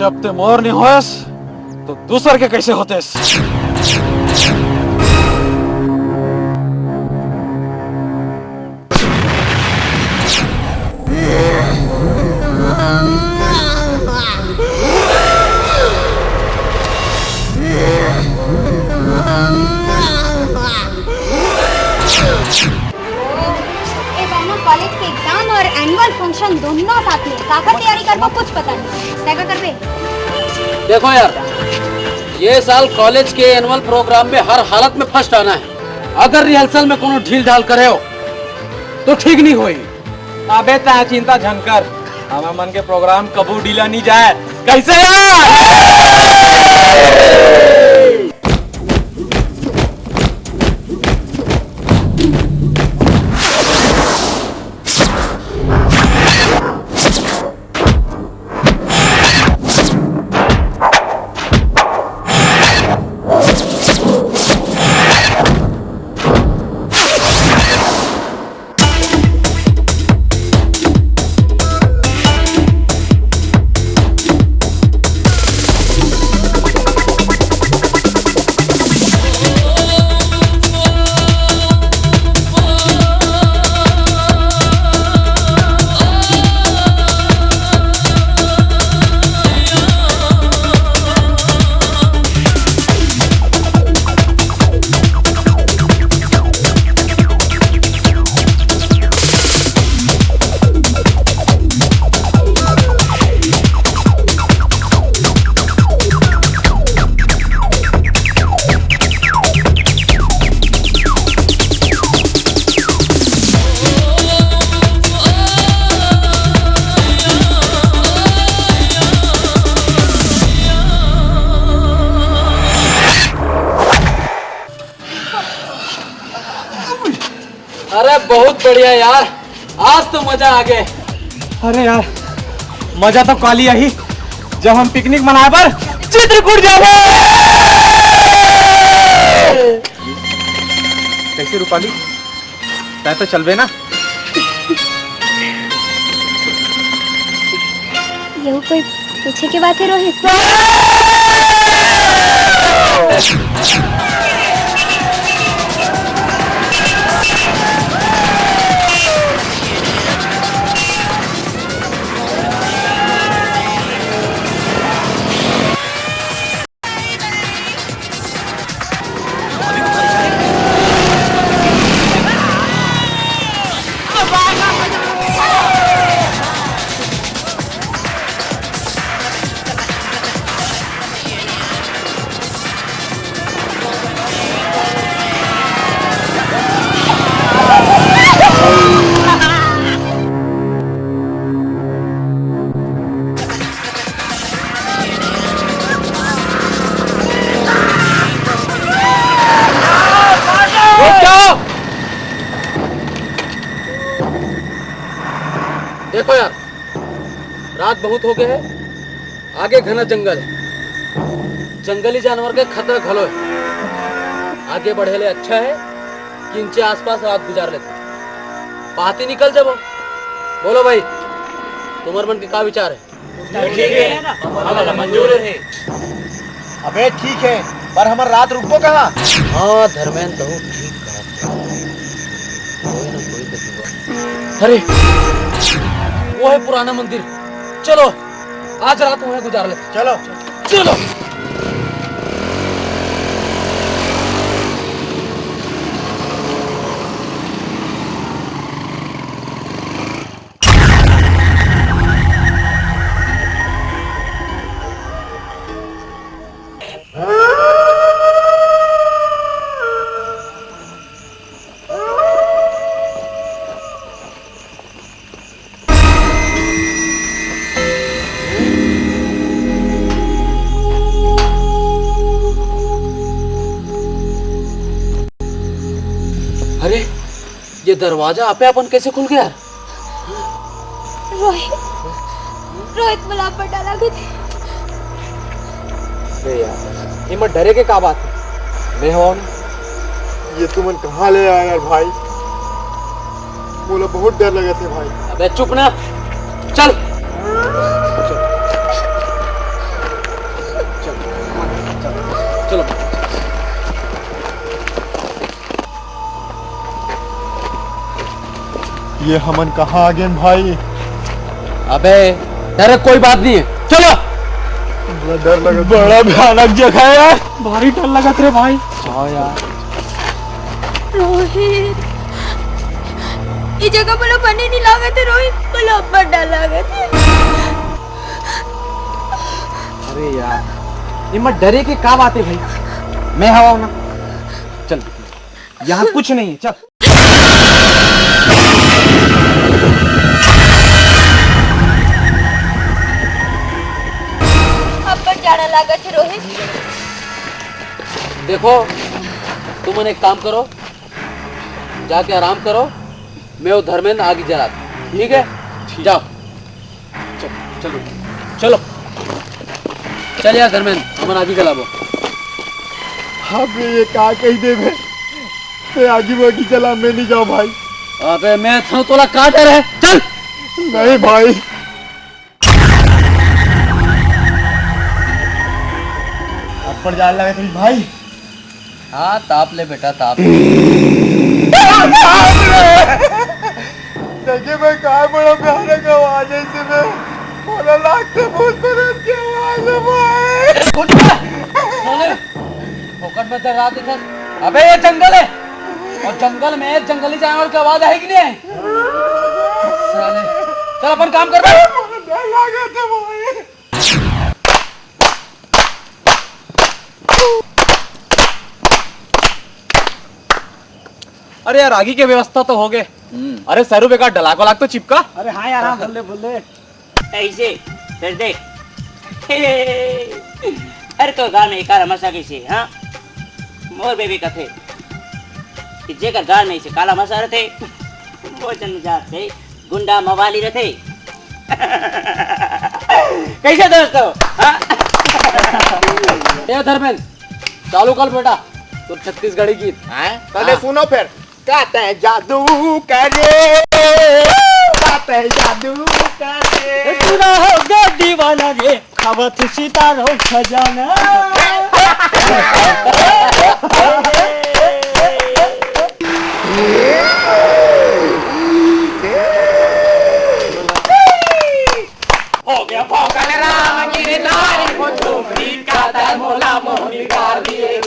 जब ते मोर नहीं होस तो दूसर के कैसे होतेस? कॉलेज के एग्जाम और एनुअल फंक्शन दोनों साथ में काकर तैयारी करबो कुछ पता नहीं तैका करबे। देखो यार, ये साल कॉलेज के एनुअल प्रोग्राम में हर हालत में फर्स्ट आना है। अगर रिहर्सल में कोनो ढील ढाल करे हो तो ठीक नहीं होई। अबे ता चिंता झंकर, हमारे मन के प्रोग्राम कबू ढीला नहीं जाए। कैसे यार? अरे बहुत बढ़िया यार, आज तो मजा आ गए। अरे यार मजा तो काली आई जब हम पिकनिक मनाए पर चित्रकूट जावे। कैसे रूपाली, तय तो चलबे ना? ये कोई पूछे के बात है रोहित? देखो यार, रात बहुत हो गए है, आगे घना जंगल है। जंगली जानवर के खतरा घलो है। आगे बढ़े ले अच्छा है कि इनके आसपास रात गुजार लेते। बात ही निकल जब बोलो भाई, तुम्हारे मन के क्या विचार है? ठीक है ना, हमारा मंजूर है। अबे ठीक है, पर हमार रात रुकबो कहाँ? हाँ धर्मेंद्र तो ठीक कहा। कोई ना कोई तो जुगाड़। अरे वो है पुराना मंदिर, चलो आज रात वहीं गुजार लेते। चलो चलो। अरे ये दरवाजा आपे अपन कैसे खुल गया? रोहित मला पटा लागत। अरे यार ये मत डरे के का बात है? मैं हूं ना। ये तुमन कहाँ ले आया यार भाई? मुझे बहुत डर लगे थे भाई। अबे चुप ना, चल। ये हमन कहाँ आ गए भाई? अबे डरे कोई बात नहीं है, चलो। बड़ा डर लगा, बड़ा भयानक जगह है यार। भारी डर लगा रे भाई। हाँ यार। रोहित, ये जगह बोलो बने नहीं लागत है रोहित, बोलो बड़ा डर लागत है। अरे यार, ये मत डरे के का बात है भाई, मैं हवा ना। चल, यहाँ कुछ नहीं है, चल। अब पर जाना लागत है रोहित। देखो तुम एक काम करो, जाके आराम करो, मैं वो धर्मेंद्र आगे जला दूं, ठीक है? जाओ। चलो चलो चल यार धर्मेंद्र, हम आगे जलाबो। अबे ये का कही देवे, ते आगे बागी चला, मैं नहीं जाऊँ भाई। अबे मैं था तोला का डर है, चल। नहीं भाई। ऊपर जाने लगा तुम भाई। हाँ ताप ले बेटा, ताप। देखिए मैं कहाँ बड़ा भयानक आवाज है, इसे मैं बोला लागते भूत प्रेत की आवाज है भाई। सोने फोकट में डरा दिखा। अबे ये जंगल है, और जंगल में जंगली जानवर की आवाज आएगी नहीं है? साले चल अपन काम कर बे। डर लगा था भाई। अरे यार, आगे की व्यवस्था तो हो गए। अरे सरू बेकार डलाक वलाक तो चिपका। अरे हाँ यार, हाँ बोले बोले। ऐसे फिर देख। अरे तो गांव में एक मसा कैसे, हाँ मोर बेबी कथे कि जेकर गांव में से काला मसा रहे वो जन्मजात से गुंडा मवाली रहे। कैसे दोस्तों, हाँ? ये धर्मेंद्र चालू कर बेटा, तो छत्तीसगढ़ी गीत। पहले सुनो फिर। कहते हैं जादू करे, कहते हैं जादू करे। पूरा होगा दीवाना रे, खवत सितारों खजाना। हो गया भौकल राम की नारी को झूमरी का दर मोला मोहनी कर दिए।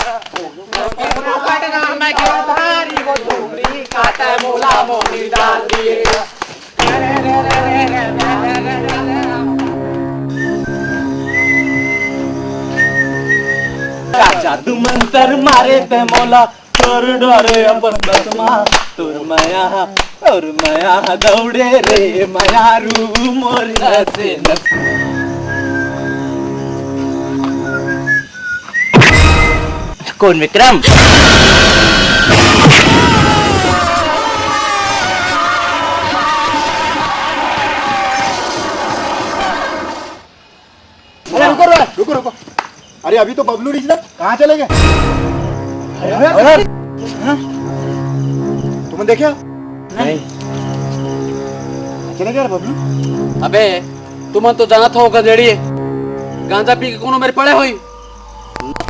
भौकल राम की नारी को झूमरी का दर मोला मोहनी डाल दिए। जादू मंत्र मारे ते मोला तोर डरे अपन बसमा तोर माया दौड़े रे माया रू मोर से न। कौन विक्रम? अरे रुको रुको। अरे अभी तो बबलू रिश्ता कहाँ चले गए? तुमने देखा? नहीं। चले गए बबलू? अबे तुम तो जाना था गधेड़ी, गांजा पी के कोनो मेरे पड़े हुई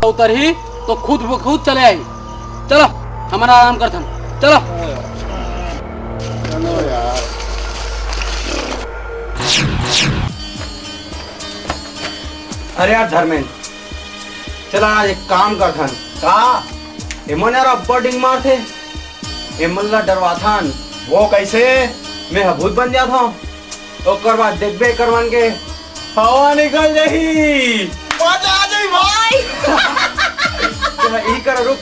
उतर ही तो खुद ब खुद चले आई। चलो हमारा आराम करता, चलो। चलो यार। अरे यार धर्मेंद्र, चला आज एक काम कर थन का एमन यार अब्बडिंग मार थे एमन ला डरवा थन। वो कैसे? मैं भूत बन गया था, ओकर बाद देखबे करवन के हवा निकल जाही। मजा आ जाए भाई। तो मैं यही कर, रुक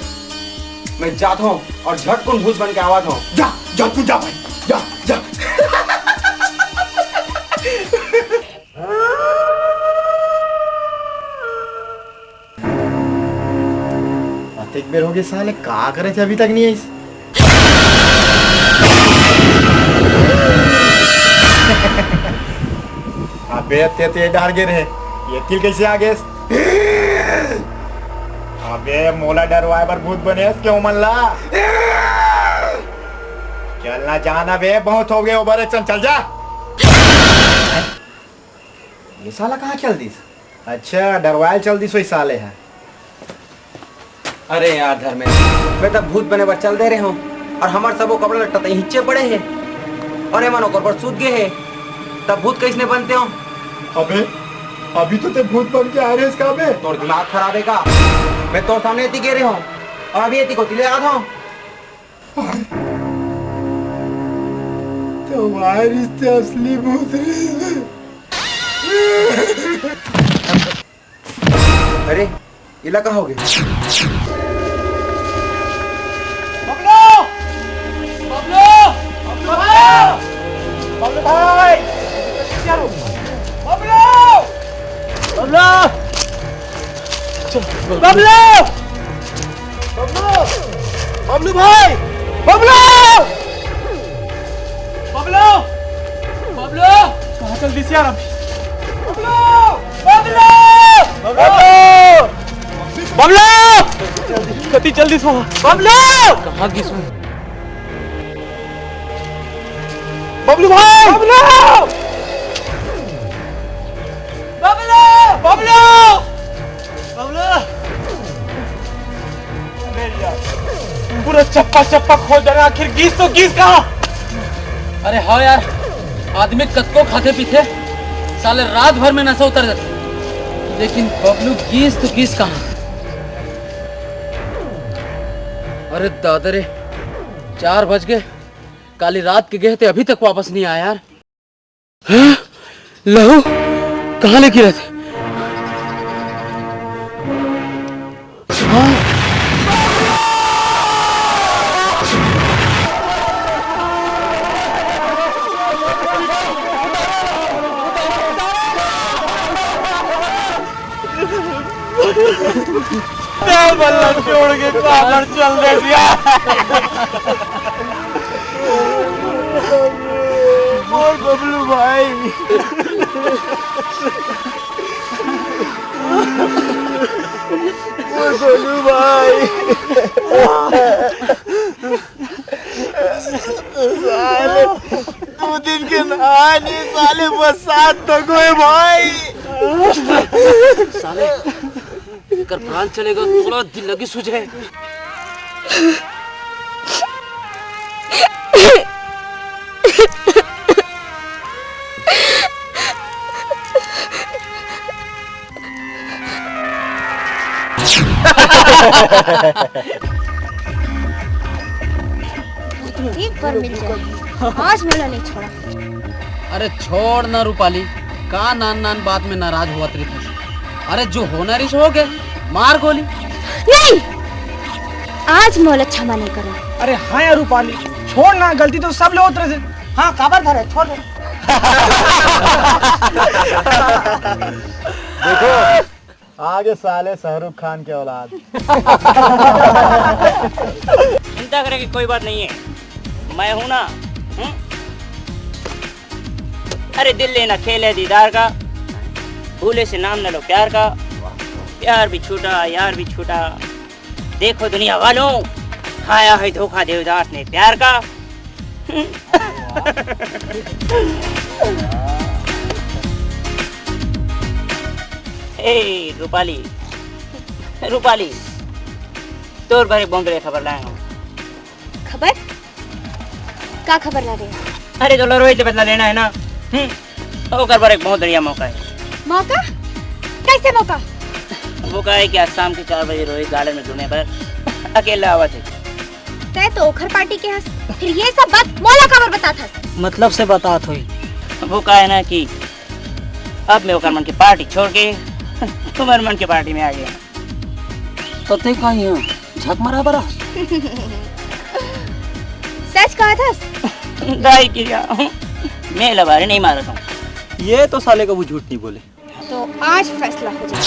मैं जाता हूँ और झटकुन भूत बन के आवाज हूँ। जा जा तू जा भाई, जा जा। एक बेर हो गए साले, का करे थे अभी तक नहीं आई। अबे ते डर गए रहे, ये तिल कैसे आ गए? अबे मोला डरवाए पर भूत बने क्यों मन ला? चलना जाना बे, बहुत हो गए ओवर एक्शन, चल जा। ये साला कहाँ चल दी? अच्छा डरवाए चल दी सोई साले है। अरे यार धर्मेंद्र, मैं तो भूत बने पर चल दे रहे हूँ और हमारे सबो कपड़े लट्टा हिच्चे पड़े हैं। और एमन ओकर पर सूत गए है तब भूत कैसने बनते हो? अबे अभी तो ते भूत बन के आ रहे इसका बे। तोर दिमाग खराब है का? मैं तोर सामने इतनी गिर रही हूँ और अभी इतनी को तिले आ था। तुम्हारे रिश्ते असली भूत अरे इला कहाँ हो गए? बबलू भाई, बबलू, बबलू, बबलू, बबलू भाई, बबलू, बबलू, बबलू, कहाँ चल दी यार अभी? बबलू, बबलू, बबलू, बबलू, कति जल्दी सो। बबलू, कहाँ की सुन? बबलू भाई, बबलू, बबलू, बबलू, बबलू, पूरा चप्पा चप्पा खोज रहा, आखिर गीस तो गीस कहाँ? अरे हाँ यार, आदमी कत्को खाते पीते साले रात भर में नशा उतर जाते, लेकिन बबलू गीस तो गीस कहाँ? अरे दादा रे, 4 बज गए, काली रात के गए थे अभी तक वापस नहीं आया यार। हाँ? लहू कहाँ लेके रहे थे? हाँ? बल्ला छोड़ के काबर चल दे दिया। और बबलू भाई, और बबलू भाई, साले 2 दिन के नहाने साले बरसात तक हुए भाई। साले कर प्राण चलेगा तो थोड़ा दिल लगी सूझे। एक बार मिल जाए, आज मोला नहीं छोड़ा। अरे छोड़ ना रूपाली, का नान नान बात में नाराज हुआ तरी था। अरे जो होना रिश हो गए, मार गोली। नहीं, आज मोला क्षमा नहीं करो। अरे हाँ यार रूपाली, छोड़ ना, गलती तो सब लोग उतरे थे। हाँ काबर धरे, छोड़ दे। देखो आगे साले शाहरुख खान के औलाद। चिंता करने की कोई बात नहीं है, मैं हूं ना। अरे दिल लेना खेल है दीदार का, भूले से नाम न लो प्यार का। प्यार भी छूटा, यार भी छूटा, देखो दुनिया वालों, खाया है धोखा देवदास ने प्यार का। ए रूपाली, रूपाली, तोर भरे बॉम्बे खबर लाया हूँ। खबर? क्या खबर ला रहे हो? अरे तो रोहित से बदला लेना है ना। वो कर पर एक बहुत बढ़िया मौका है। मौका? कैसे मौका? वो कहा है कि आज शाम के 4 बजे रोहित गार्डन में घूमने पर अकेला आवा थे। तय तो ओखर पार्टी के हंस, फिर ये सब बात मोला खबर बता था। मतलब से बात हुई। वो कहा है ना कि अब मैं ओकर मन की पार्टी छोड़ के तुम्हारे मन की पार्टी में आ गया। तो ते कहीं हो झक मारा बरा। सच कहा था? दाई किया, मैं लबारे नहीं मारा था। ये तो साले का वो झूठ नहीं बोले। तो आज फैसला हो जाए।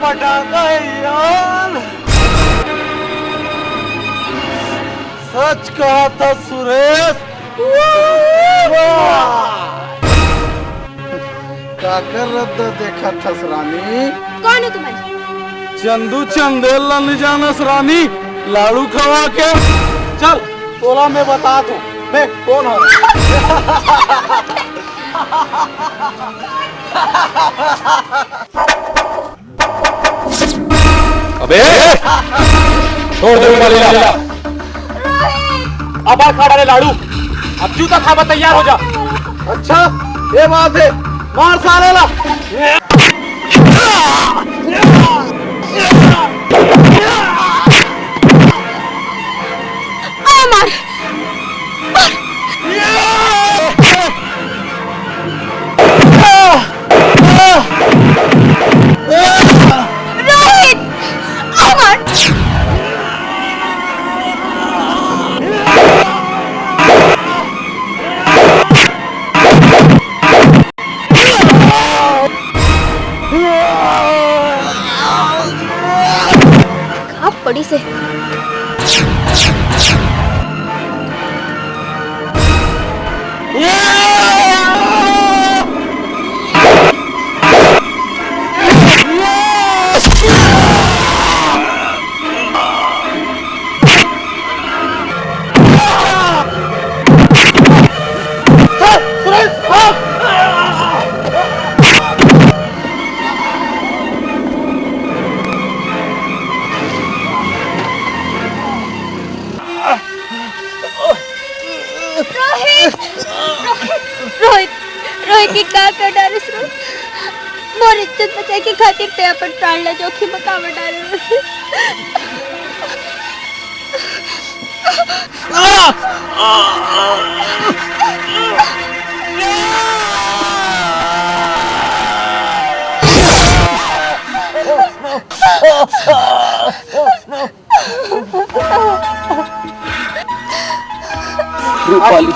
पटाखा है यार, सच कहा था सुरेश। काकर रद्द देखा था रानी। कौन हो तुम्हारी? चंदू चंदेल न जानस रानी लाड़ू खवा के चल तोला मैं बता दूं मैं कौन हूँ। अबे छोड़ दे वाली लाला। अब खा डाले लाड़ू, अब जूता खावा तैयार हो जा। अच्छा ये बात है, मार साले ला। पड़ी से रोहित की का कर डारे सर मोर इज्जत बचाए की खातिर ते अपन प्राण ला जोखिम में कावर डाले। रूपाली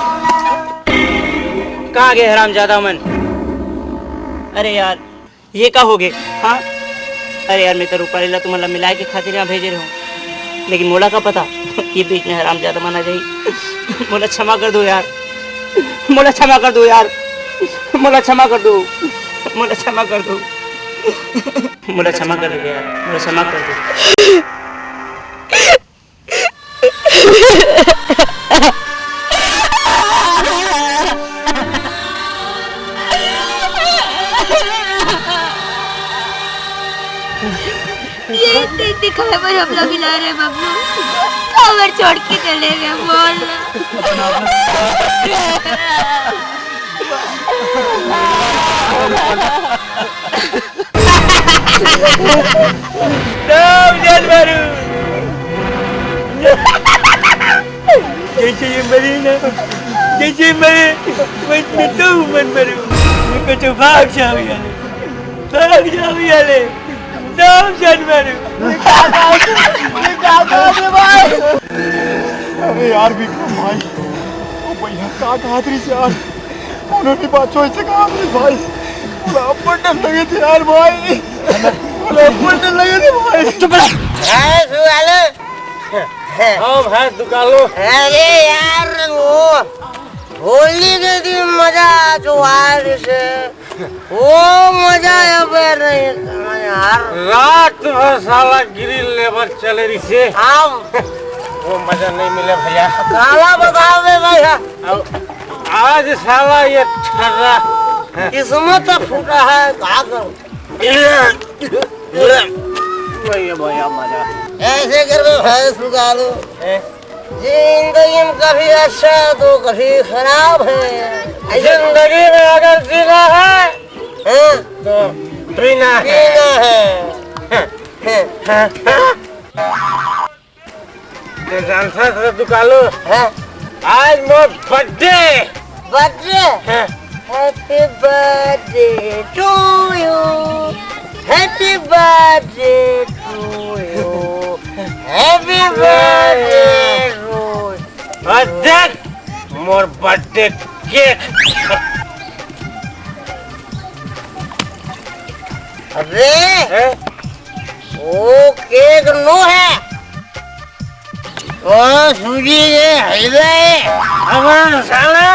कहाँ गए हरामजादा मन? अरे यार ये का हो गए? हाँ अरे यार मैं तो रूपाली ला तुम्हारा मिलाए के खातिर यहाँ भेजे रहा हूँ, लेकिन मोला का पता ये बीच में हरामजादा मन आ जाए। मोला क्षमा कर दो यार, मोला क्षमा कर दो यार, मोला क्षमा कर दो, मोला क्षमा कर दो, मोला क्षमा कर दो यार, मोला क्षमा कर दो। ये दिखाए पर हमला मिला रहे बबलू, खबर छोड़ के चले गए। बोल जैसे ये मरी ना, जैसे मरे मैं तो मन मरू, मैं तो भाग जाऊँ यारे, नाम जानवर। अरे यार विक्रम भाई, ओ भैया का खातिर से यार उन्होंने बात सोच से कहा भाई, पढ़ने लगे थे यार भाई, पढ़ने लगे थे भाई। चुप रह। अब है दुकालो। अरे यार वो होली के दिन मजा जो आया से वो मजा अब नहीं यार। रात भर साला गिरिल लेबर चले रही से हम वो मजा नहीं मिले भैया। काला बताओ बे भैया, आज साला ये छर्रा किस्मत फूटा है क्या करूं। भैया मजा ऐसे करके भैंस निकालो, जिंदगी में कभी अच्छा तो कभी खराब है। जिंदगी में अगर जीना है हाँ? तो पीना जीना है। जानता था दुकालो, हाँ? आज मोर birthday. Birthday happy birthday to you, happy birthday to you, happy birthday to. और देख मोर बर्थडे केक। अबे वो केक नो है, वो सूजी के हलवा है। हमारा साला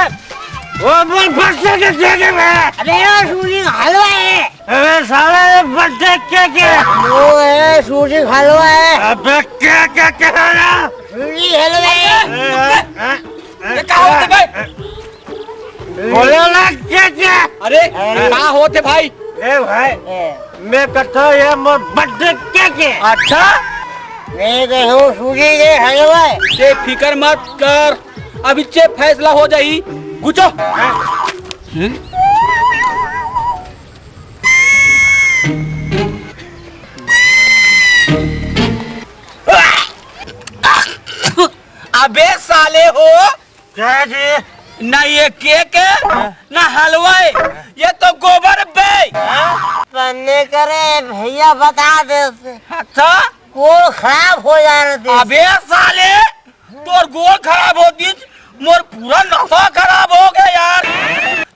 वो बोल बच्चे के क्या है? अरे यार सूजी हलवा है। अबे साला ये बच्चे क्या? वो है सूजी हलवा है। अबे क्या है ना? सूजी हलवा है। ये क्या होते भाई? बोलो ना क्या? अरे कहाँ होते भाई? ए भाई मैं कहता ये मोर बच्चे क्या? अच्छा मैं कहूँ सूजी के हलवा है। ये फिकर मत कर, अभी चे फैसला हो जाई। गुचो अबे साले हो क्या जी? ना ये केक है ना हलवा है, ये तो गोबर बे। पन्ने करे भैया बता दे। अच्छा गोल खराब हो जा रहे थे। अबे साले तोर गोल खराब होती, मोर पूरा नशा खराब हो गया यार।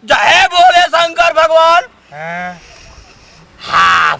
जय बोले शंकर भगवान। हाँ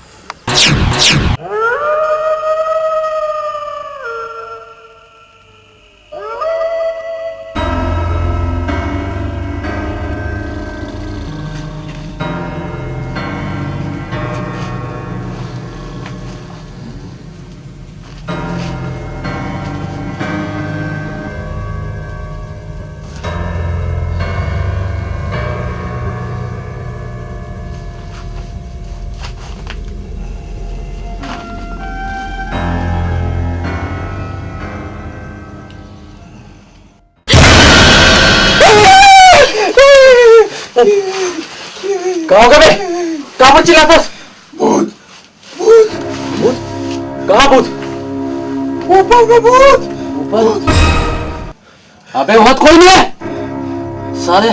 कहाँ गए? कहाँ पर चिल्लाता? भूत भूत भूत कहाँ भूत? ऊपर में भूत। ऊपर? अबे वहाँ कोई नहीं है साले,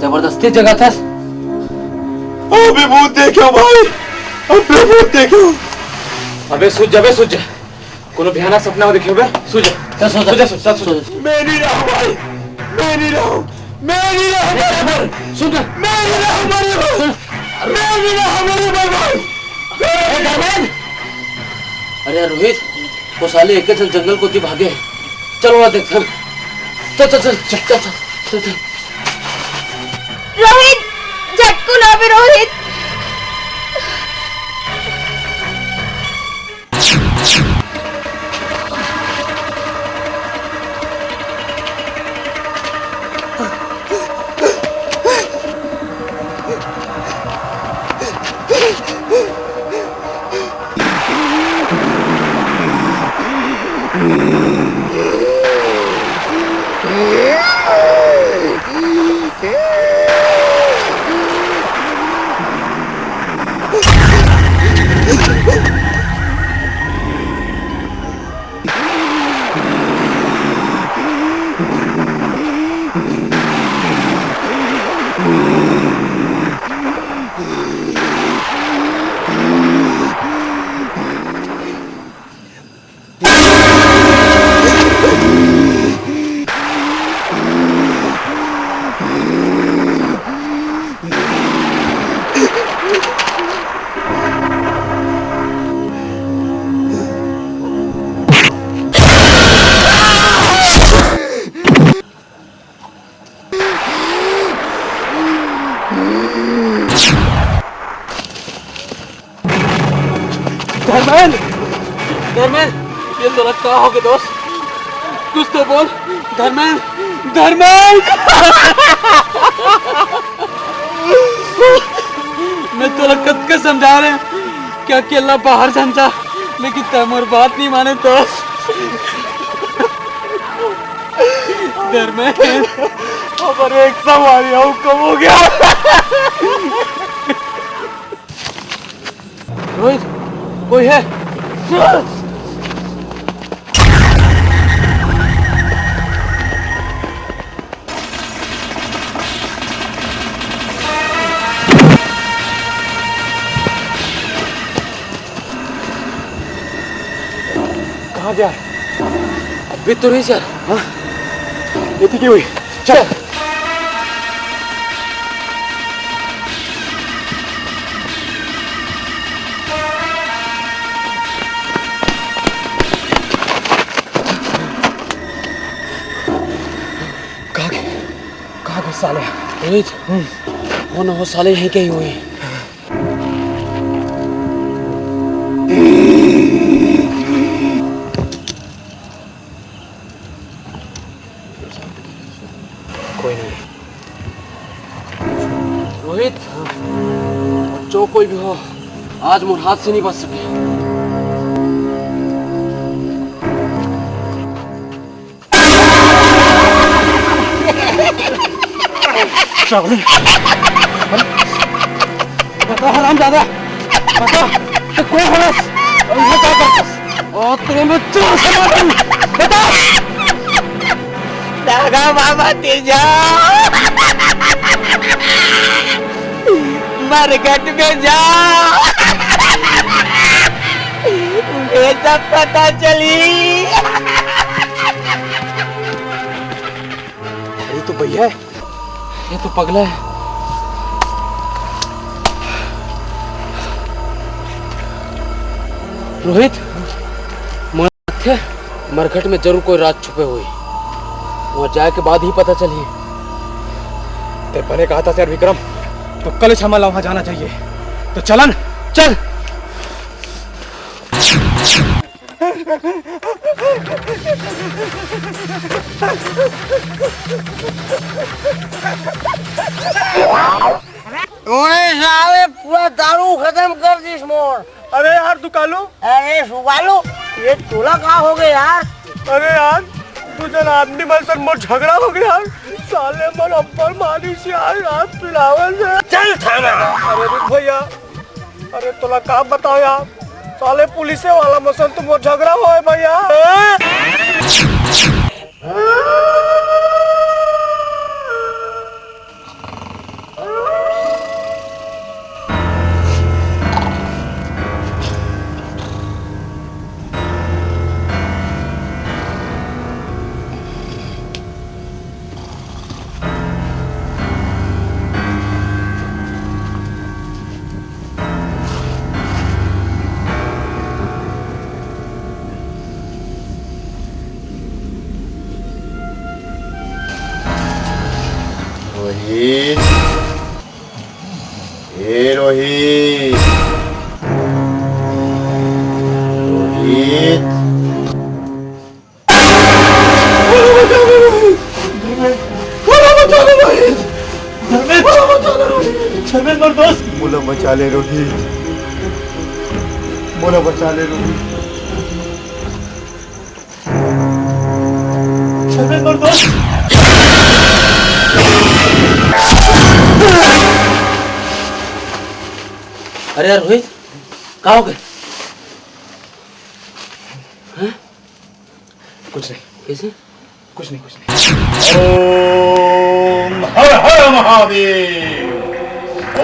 जबरदस्ती जगह था। अबे भूत देखो भाई, अबे भूत देखो। अबे सूझ जा, कोनो भयानक सपना में देखियो बे। सूझ जा, सूझ जा। मैं नहीं रहूं भाई, मैं नहीं रहूं। सुन अरे रोहित वो साले एक चल जंगल को भागे। चलो वहाँ देख चल। रोहित झटकू ना बे रोहित। धर्मेंद्र ये तो क्या हो गया दोस्त? कुछ तो बोल। धर्मेंद्र मैं तो कद के समझा रहे क्या अकेला बाहर समझा, लेकिन तैमूर बात नहीं माने दोस्त। धर्मेंद्र और एक सवाल कम हो गया। रोहित कोई है? कहाँ गया? अभी तो नहीं सर। हाँ ये थी हुई। चल कहाँ साले रोहित वो न हो साले यहीं कहीं हुए। कोई नहीं रोहित, जो कोई भी हो आज मोर हाथ से नहीं बच सके। बता हराम दादा, बता तो कौन खलास और ये क्या करतस और तुम्हें मैं चोर समझ बता। दागा बाबा तेजा मरघट में जा, ये सब पता चली। ये तो भैया है, ये तो पगला है। रोहित थे मरघट में जरूर कोई राज छुपे हुए, वहां जाए के बाद ही पता चली। ते पहले कहा था सर विक्रम, तो कल हमारा वहां जाना चाहिए। तो चलन चल। तूने साले पूरा दारू खत्म कर दी मोर। अरे यार दुकालू, अरे सुगालू, ये तोला कहाँ हो गए यार? अरे यार तुझे आदमी मन से मोर झगड़ा हो गया यार। साले मन अब्बल मारी से यार रात पिलावन से। चल थाना। अरे रुक भैया, अरे तोला का बताओ यार, साले पुलिस वाला मसन तुम मोर झगड़ा हो है भैया। रोहित, हे रोहित, रोहित, बोला बचा ले रोहित, बोला बचा ले रोहित। अरे यार रोहित कहाँ हो गए? कुछ नहीं, कैसे? कुछ नहीं, कुछ नहीं। ओम हर हर महादेव,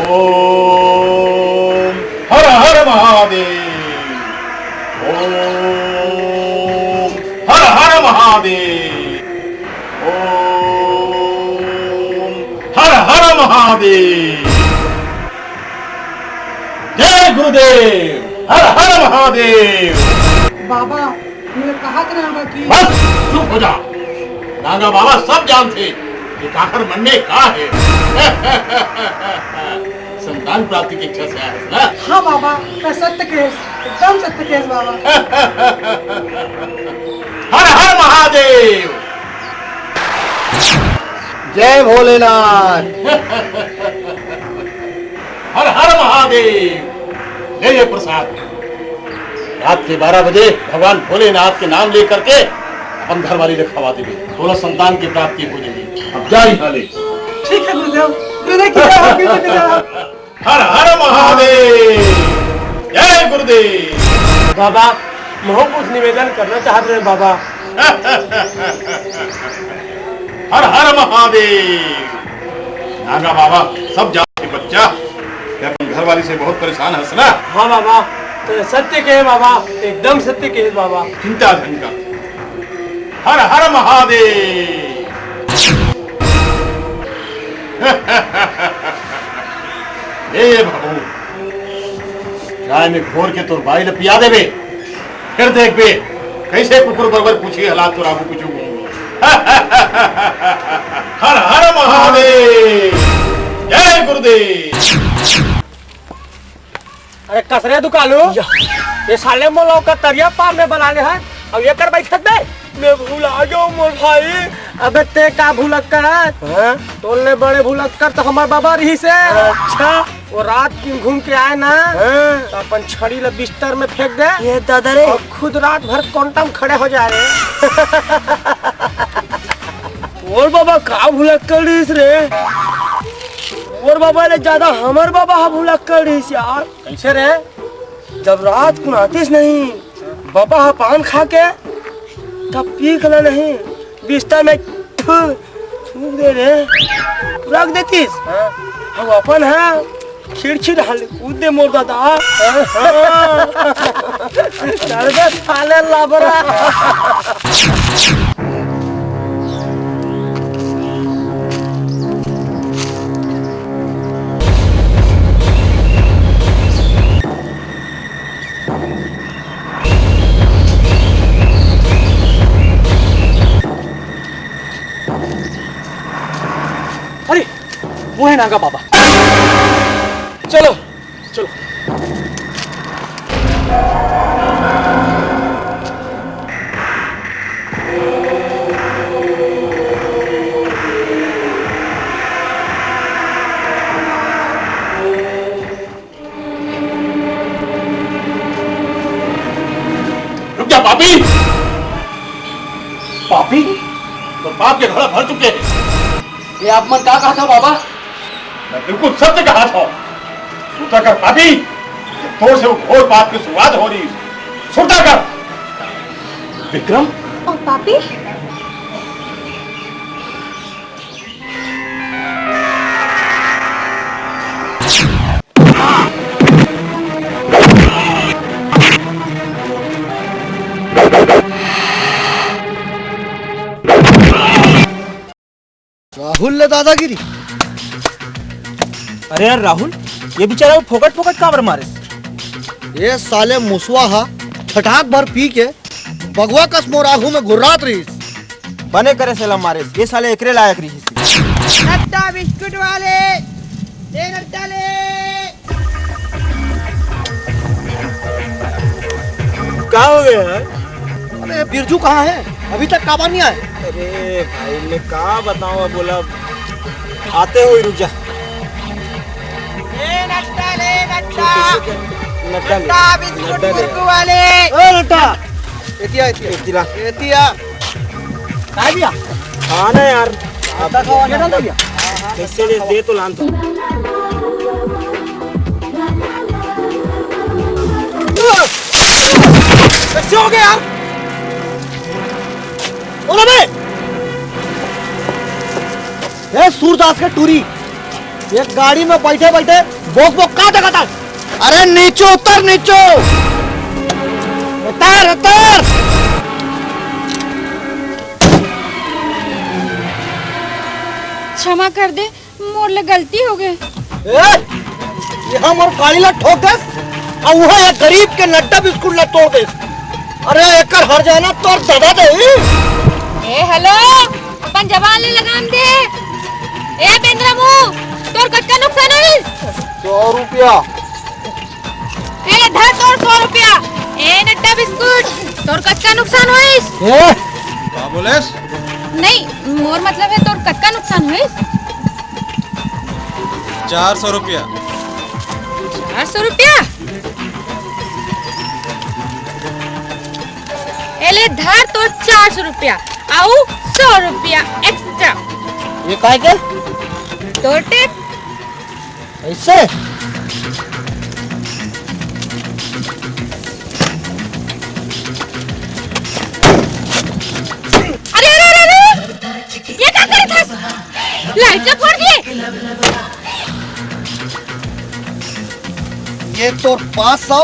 ओम हर हर महादेव, ओम हर हर महादेव, ओम हर हर महादेव। जय गुरुदेव, हर हर महादेव। बाबा मुझे कहा था कि बस चुप हो जा। नागा बाबा सब जानते कि काकर मरने का है। संतान प्राप्ति की इच्छा से आया है ना? हाँ बाबा, मैं सत्य केस, एकदम सत्य केस बाबा। हर हर महादेव। जय भोलेनाथ। हर हर महादेव। ले ये प्रसाद। रात के 12 बजे भगवान भोलेनाथ के नाम लेकर के अपन घर वाली रखवा देवी, दोनों संतान की प्राप्ति हो जाएगी। अब जा यहाँ ले। ठीक है गुरुदेव, गुरुदेव की जय हो, गुरुदेव की जय हो। हर हर महादेव। जय गुरुदेव। बाबा मैं कुछ निवेदन करना चाहते हैं बाबा। हर हर महादेव। नागा बाबा सब जानते बच्चा, क्या तुम घर वाली से बहुत परेशान हंस ना? हाँ बाबा, तो सत्य के है बाबा, एकदम सत्य के है बाबा। चिंता धन का। हर हर महादेव। ये बाबू चाय में घोर के तोर बाई पिया देवे, फिर देख बे कैसे कुकुर बरबर पूछी हालात तो रागू पूछू। हर हर महादेव। महादेव। अरे कसरे दुकानो ये साले मोलो का तरिया पार में बनाने हैं अब ये कर बैठत में मैं भूला जाओ मोर भाई। अबे ते का भूलक कर तोलने बड़े भूलक कर तो हमार बाबा रही से। अच्छा वो रात की घूम के आए ना तो अपन छड़ी ले बिस्तर में फेंक दे ये दादा रे और खुद रात भर क्वांटम खड़े हो जा रहे। और बाबा का भूलक कर रही रे और बाबा ने ज्यादा हमार बाबा भूलक कर रही यार। कैसे रे जब रात को आतीस नहीं बाबा पान खा के तब पी खला नहीं बिस्तर में थूक दे रे रख देतीस। हम अपन है खिड़खिड़ हाल कूद दे मोर दादा। साले लाबरा वो है नागा बाबा। चलो चलो रुक जा पापी। पापी तो पाप के घड़ा भर चुके हैं। ये आप मन क्या कहा था बाबा? मैं बिल्कुल सत्य कहा था। सुता कर पापी तोड़ से वो घोर पाप की शुरुआत हो रही। सुता कर विक्रम। और पापी राहुल ने दादागिरी। अरे यार राहुल ये बेचारा वो फोकट फोकट काबर मारे। ये साले मुसवा हा छटाक भर पी के बगवा कस मोराहू में घुर्रात रही बने करे सलाम मारे ये साले एकरे लायक रही। नट्टा बिस्कुट वाले दे नट्टा ले। क्या हो गया यार? अबे बिरजू कहाँ है अभी तक काबा नहीं आए। अरे भाई मैं क्या बताऊं बोला आते हुए रुक जा। नट्टा ले नट्टा नट्टा बिस्कुट मुर्गू वाले। ओ नट्टा एतिया एतिया एतिया एतिया काय दिया हाँ ना यार आता खावा क्या डाल दिया। कैसे दे तो लान तो कैसे हो गया यार। बोलो बे ये सूरदास के टूरी ये गाड़ी में बैठे बैठे बोक बोक कहाँ तक आता। अरे नीचे उतर नीचे उतर उतर। क्षमा कर दे मोर ले गलती हो गई। यहाँ मोर गाड़ी ला ठोक दे और वहाँ एक गरीब के नट्टा बिस्कुट ला तोड़ दे। अरे एकर हर जाना तोर दबा दे। ए हेलो अपन जवान ले लगाम दे। ए बेंद्रमू तोर कटका नुकसान हुई 100 रुपया। ए धर तोर 100 रुपया। ए नट्टा बिस्कुट तोर कटका नुकसान हुई। क्या बोलेस? नहीं मोर मतलब है तोर कटका नुकसान हुई 400 रुपया। 400 रुपया। ए ले धर तोर 400 रुपया आउ 100 रुपया एक्स्ट्रा। ये काय के तोर टिप ऐसे अरे अरे अरे ये क्या करे था। लाइट ला फोड़ दिए। ये तो 500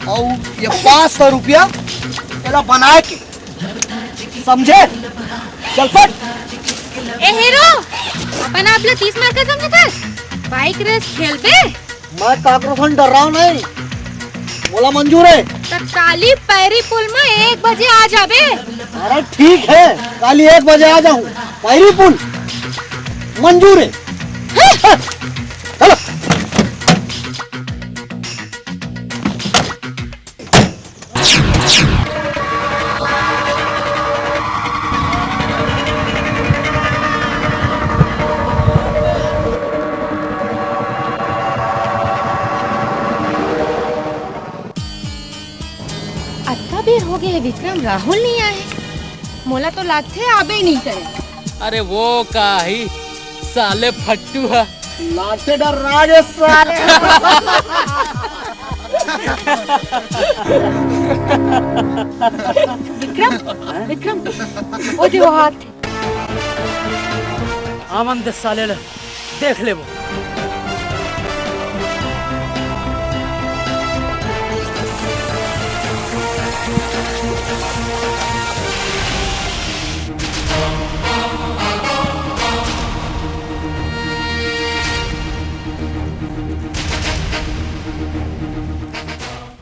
और ये 500 रुपया तेरा बनाए के समझे। चल फट। ए हीरो अपन आपले 30 मार का समझे था बाइक रेस खेल पे। मैं काकरोफन डर रहा हूँ नहीं बोला मंजूर है। काली पैरी पुल में 1 बजे आ जाबे। अरे ठीक है काली 1 बजे आ जाऊँ पैरी पुल मंजूर है। चलो। अत्ता बेर हो गए विक्रम, राहुल नहीं आए। मोला तो लागते आबे ही नहीं करे। अरे वो का ही साले फट्टू है। लाते डर राजे साले। विक्रम, विक्रम, ओ देखो हाथ। आमन दे साले ले, देख ले वो।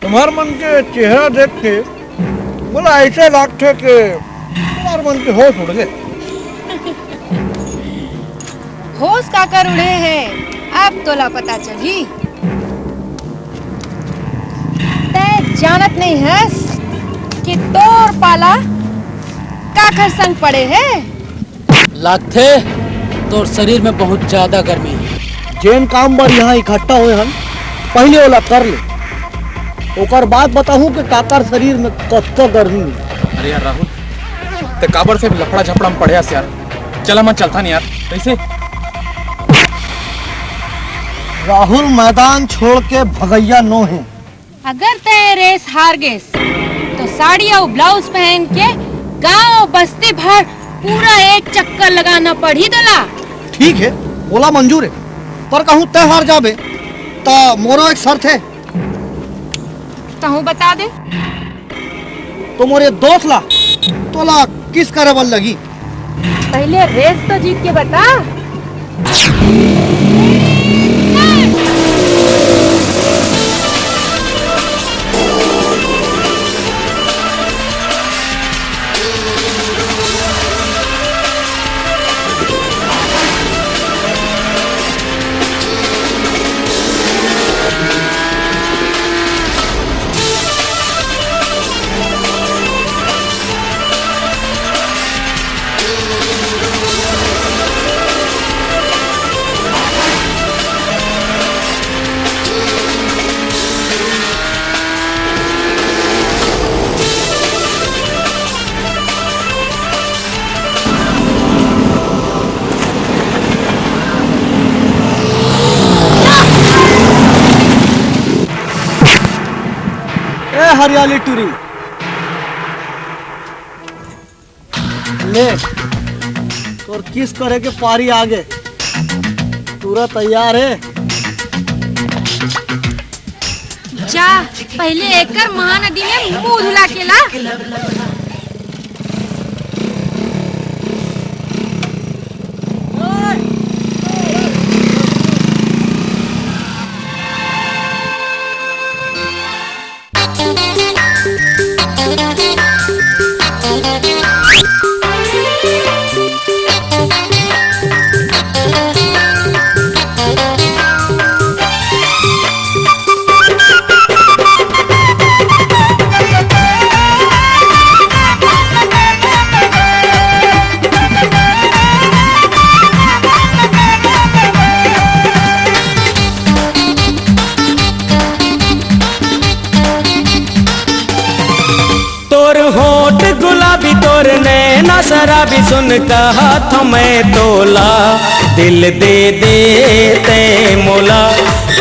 तुम्हार मन के चेहरा देख के बोला ऐसे लगते कि तुम्हार मन के होश उड़ गए। होश का कर उड़े हैं, अब तो लापता चली। तै जानत नहीं है कि तोर पाला काकर संग पड़े हैं। लागते तोर शरीर में बहुत ज्यादा गर्मी है। जेन काम बार यहाँ इकट्ठा हुए हम पहले वाला कर ले, ओकर बाद बताऊं कि काकर शरीर में कत्तो गर्मी है। अरे यार राहुल, ते काबर से लफड़ा झपड़ा में पड़े यार। चला मन चलता नहीं यार कैसे। राहुल मैदान छोड़ के भगैया नो है। अगर तय रेस हार गए तो साड़ी और ब्लाउज पहन के गांव बस्ती भर पूरा एक चक्कर लगाना पड़ी दला। ठीक है, बोला मंजूर है, पर कहूँ तय हार जाबे तो मोरो एक शर्त है। तहु बता दे। तो मोरे दोस्त ला तोला किस करबल लगी। पहले रेस तो जीत के बता। हरियाली टूरी ले और किस करे के पारी आगे पूरा तैयार है। जा पहले एकर महानदी में मुंह धुला के ला। शराबी सुन कहा था मैं तोला, दिल दे दे ते मोला,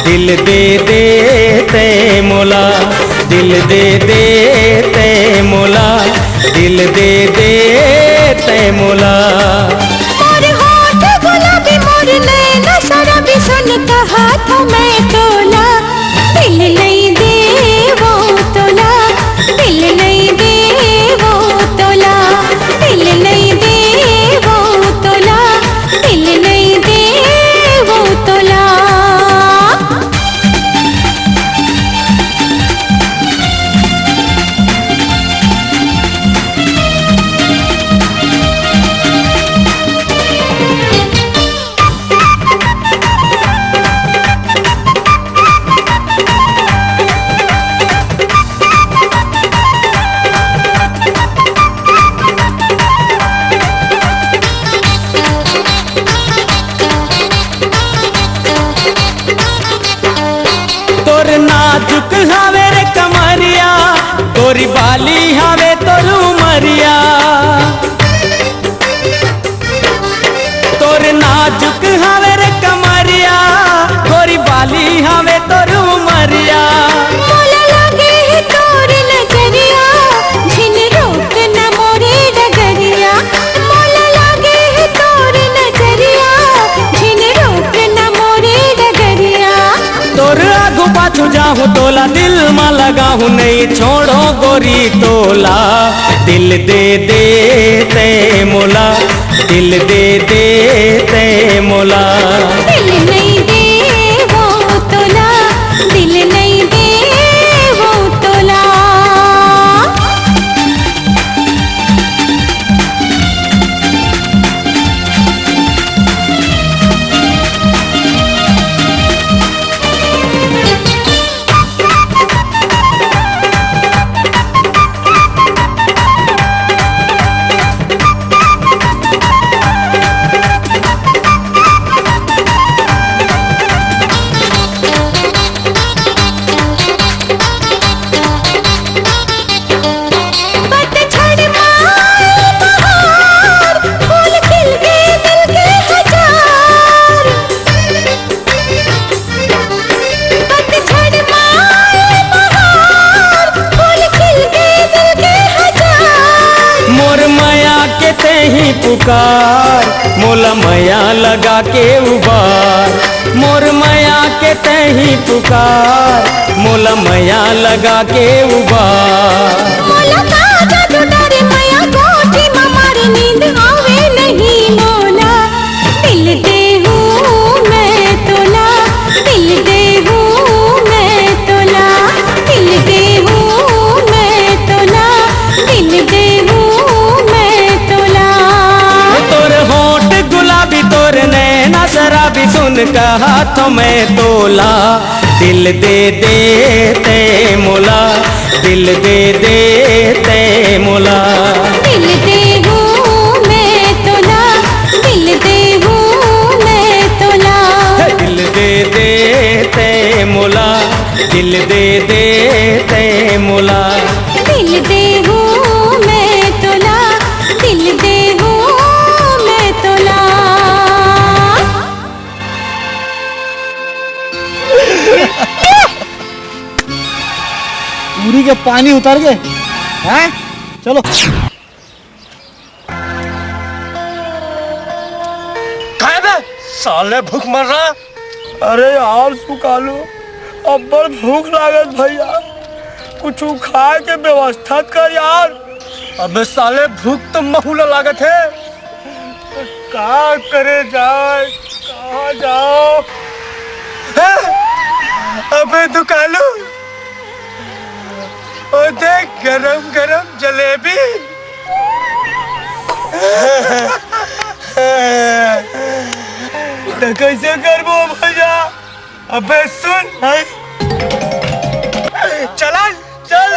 दिल दे दे ते मोला, दिल दे दे ते मोला, दिल दे दे ते मोला। मोर होठ गुलाबी मोर नैना शराबी सुन कहा था मैं तोला, दिल नहीं दे वो तोला, दिल नहीं दे वो तोला, दिल नहीं दे वो तोला, दिल नहीं दे वो तोला। नाजुक हावे रे कमरिया गोरी बाली हावे तोरू मरिया तोर नाजुक हावे रे कमरिया गोरी बाली हावे तोरू मरिया मोला लागे है तोर नजरिया झिन रोक न मोरे डगरिया मोला लागे है तोर नजरिया झिन रोक न मोरे डगरिया तोर आगू पाछू जाहूँ तोला दिल में लगाहूँ नहीं छोड़ो गोरी तोला दिल दे दे ते मोला दिल दे दे ते मोला दिल नहीं दे वो तोला दिल नहीं दे वो तोला पुकार मोला मया लगा के उबार मोर मया के तही पुकार मोला मया लगा के उबार मोला का जादू डरे मया कोठी में मारे नींद आवे नहीं मोला दिल दे हूँ मैं तोला दिल दे हूँ मैं तोला दिल दे हूँ मैं तोला दिल दे हूँ मैं तोला तोर होंठ गुलाबी तोर नैना शराबी सुन का हाथों में तोला दिल दे दे ते मोला दिल दे दे ते मोला दिल दे हूँ मैं तोला दिल दे हूँ मैं तोला दिल दे दे ते मोला दिल दे दे ते मोला दिल दे हूँ मैं तोला दिल दे हूँ मैं तोला पूरी के पानी उतर गए हैं? चलो साले भूख मर रहा। अरे यार सुकालो अब बड़ भूख लागत भैया कुछ खाए के व्यवस्था कर यार। अबे साले भूख तो महूला लागत है का करे जाए कहाँ जाओ। अबे दुकानो ओ देख गरम गरम जलेबी। तो कैसे करबो भैया। अबे सुन चला चल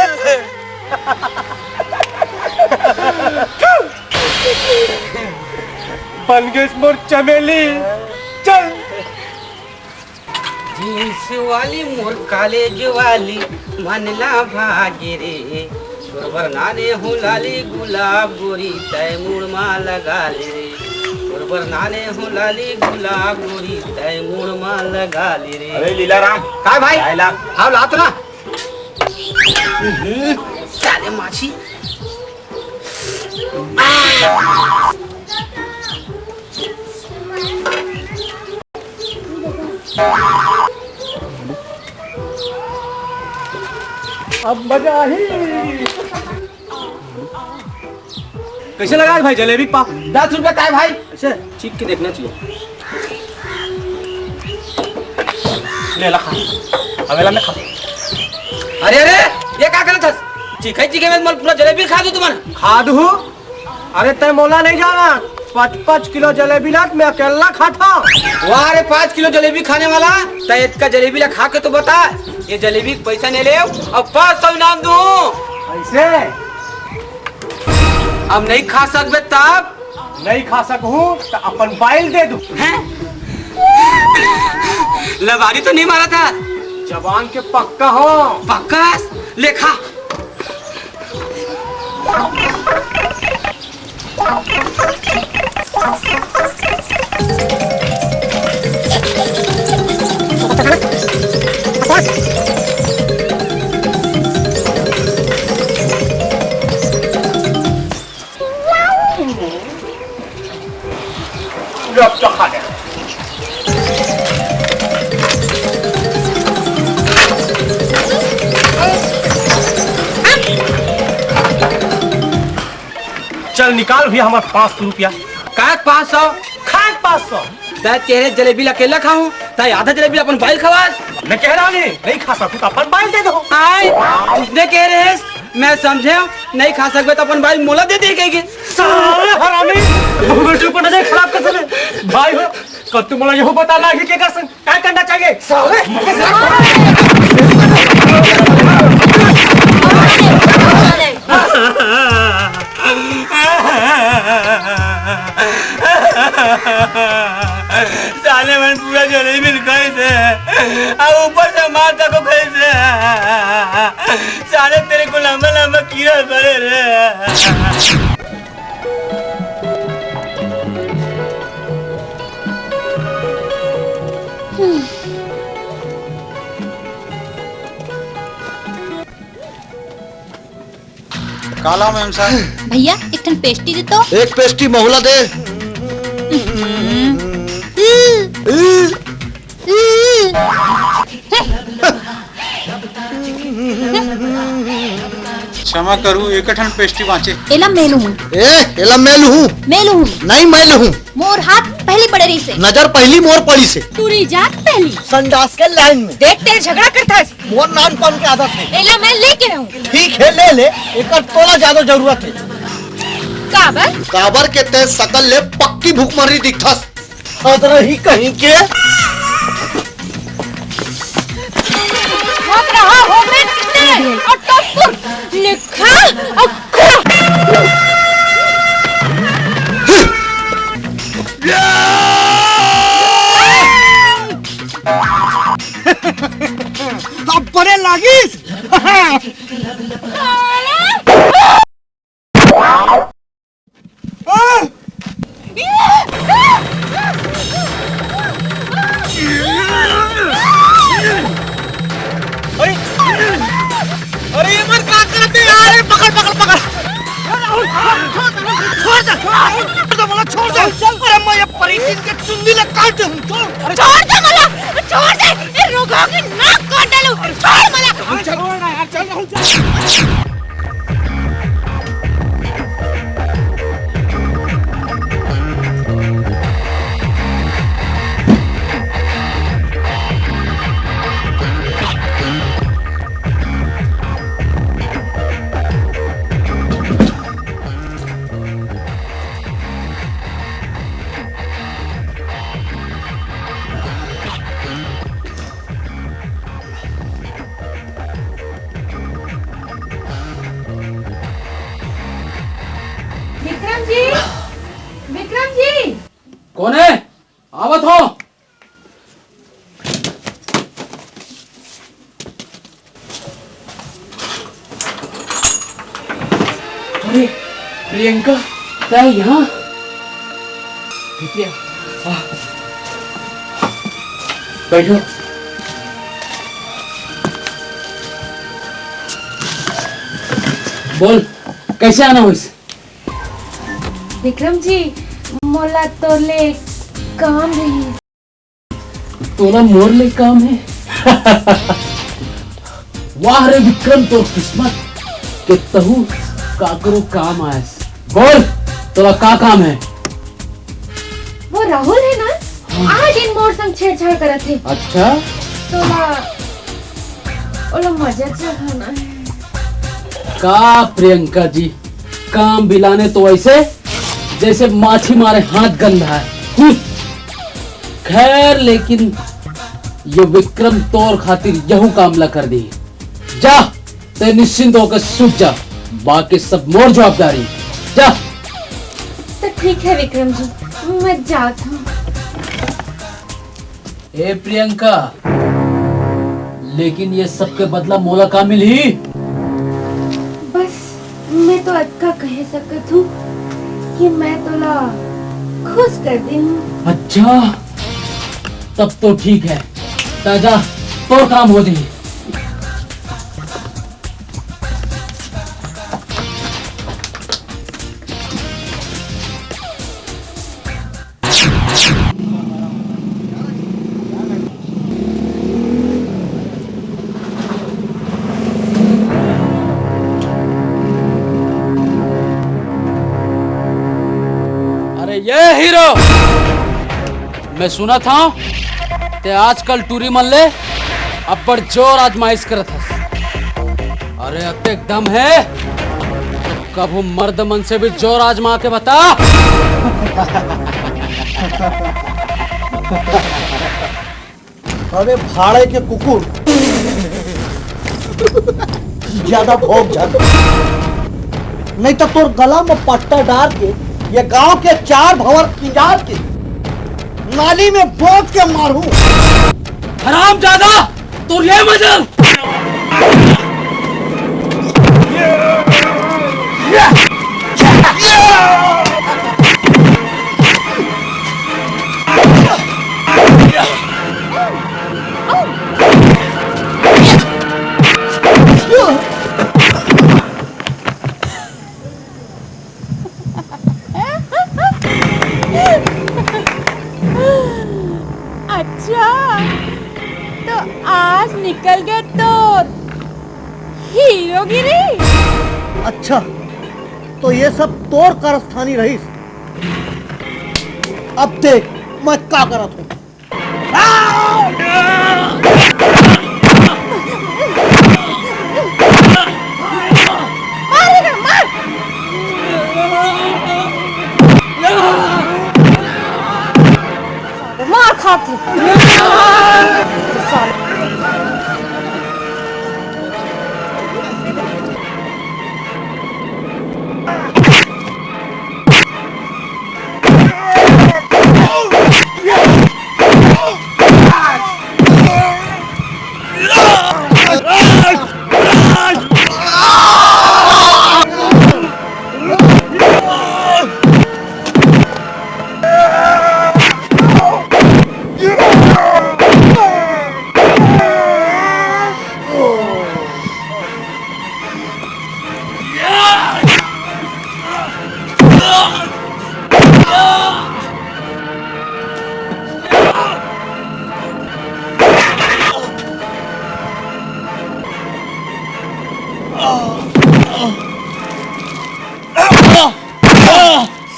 बन गए मोर चमेली चल। जींस वाली मोर कॉलेज वाली मनला भागे रे गोरबर नाने हूँ लाली गुलाब गोरी तय मुड़ मा लगा ले रे गोरबर नाने हूँ लाली गुलाब गोरी तय मुड़ मा लगा ले रे। अरे लीलाराम का भाई हाँ लात ना साले माछी अब मजा ही। कैसे लगा भाई जलेबी पाव? 10 रुपए का है भाई। ऐसे चीख के देखना चाहिए। ले ला खा अवेला में खा। अरे अरे ये क्या करना था चीखे चीखे में पूरा जलेबी खा दू तुम्हारा। खा दू अरे तय मोला नहीं जाना 5-5 किलो जलेबी लात मैं अकेला खाता। वाह रे 5 किलो जलेबी खाने वाला तय इतना जलेबी ला खा के तो बता ये जलेबी के पैसा नहीं ले अब 500 इनाम दू। ऐसे अब नहीं खा सकबे तब नहीं खा सकूं तो अपन बाइल दे दू। लबारी तो नहीं मारा था जवान के पक्का हो। पक्का लेखा। खा ले। चल निकाल भी हमारे 500 रुपया। का 500? खाए 500। तेरे जलेबी अकेला खाऊं ताई आधा जलेबी अपन बाइल खवास। मैं कह रहा नहीं खा सकूं तो अपन बाइल दे दो। आए उसने कह रहे मैं समझे नहीं खा सकते तो अपन बाइल मोला दे देगी। साले हरामी बेटे को नजर खराब कर चले भाई हो। कब तुम मला यही बता ना कि क्या करना चाहिए साले। साले मन पूरा जलेबी खाई थे अब ऊपर से माता को खाई थे। साले तेरे को लंबा लंबा कीड़ा पड़े रे। काला मैम साहब। भैया एक टन पेस्टी दे तो। एक पेस्टी महुला दे। क्षमा करूँ एक ठन पेस्टी बाँचे। एला मेलू हूँ। एला मेलू हूँ। मेलू हूँ। नहीं मेलू हूँ। मोर हाथ पहली पड़े रही से। नजर पहली मोर पड़ी से। तूरी जात पहली। संडास के लाइन में। देख तेरे झगड़ा करता है। मोर नान पान की आदत है। एला मैं लेके रहूँ। ठीक है ले ले एक तोला ज्यादा जरूरत है। काबर? काबर के ते सकल ले पक्की भूखमरी दिखता रही कहीं के। भाग रहा हो मैं कितने और टॉपुर निकाल और अब बड़े लागिस। अरे ये मत क्या करते यार। पकड़ पकड़ पकड़। छोड़ दे। अरे मैं ये परीक्षित के चुंदी ले काट दूं। छोड़ दे मला छोड़ दे ये रोगा की नाक काट डालू। छोड़ मला छोड़ ना यार चल। विक्रम जी कौन है? आवत हो। अरे प्रियंका क्या यहाँ? बैठो। बोल कैसे आना हो इसे? विक्रम जी मोला तोले काम रही। तोला मोर ले काम है। वाह रे विक्रम तो किस्मत के तहु काकरो काम आए। बोल तोला का काम है? वो राहुल है ना आज इन मोर संग छेड़छाड़ करत थे। अच्छा तोला ओला मजा चाहना है का प्रियंका जी? काम बिलाने तो ऐसे जैसे माछी मारे हाथ गंदा है। खैर लेकिन ये विक्रम तोर खातिर यहू कामला कर दी। जा ते निश्चिंत होकर सूझ जा, बाकी सब मोर जवाबदारी। जा। तो ठीक है विक्रम जी मैं जाता हूँ। ए प्रियंका लेकिन ये सब के बदला मोला का मिली? बस मैं तो अक्का कह सकत हूँ कि मैं तोला खुश कर दी हूँ। अच्छा, तब तो ठीक है। ताजा तो काम हो दी। ये हीरो मैं सुना था ते आजकल टूरी मन ले अब बड़ जोर आजमाइश करत है। अरे अत्ते दम है तो कभू मर्द मन से भी जोर आजमा के बता। अरे भाड़े के कुकुर, ज्यादा भौंक जा नहीं तो तोर गला में पट्टा डाल के ये गांव के 4 भंवर किंजार के नाली में बोट के मारू। हरामजादा, तू ये मजल अच्छा, तो आज निकल गए तो हीरोगिरी। अच्छा, तो ये सब तोर कारस्थानी रही। अब देख मैं क्या करत हूँ। मारेगा, मार। मार खाती।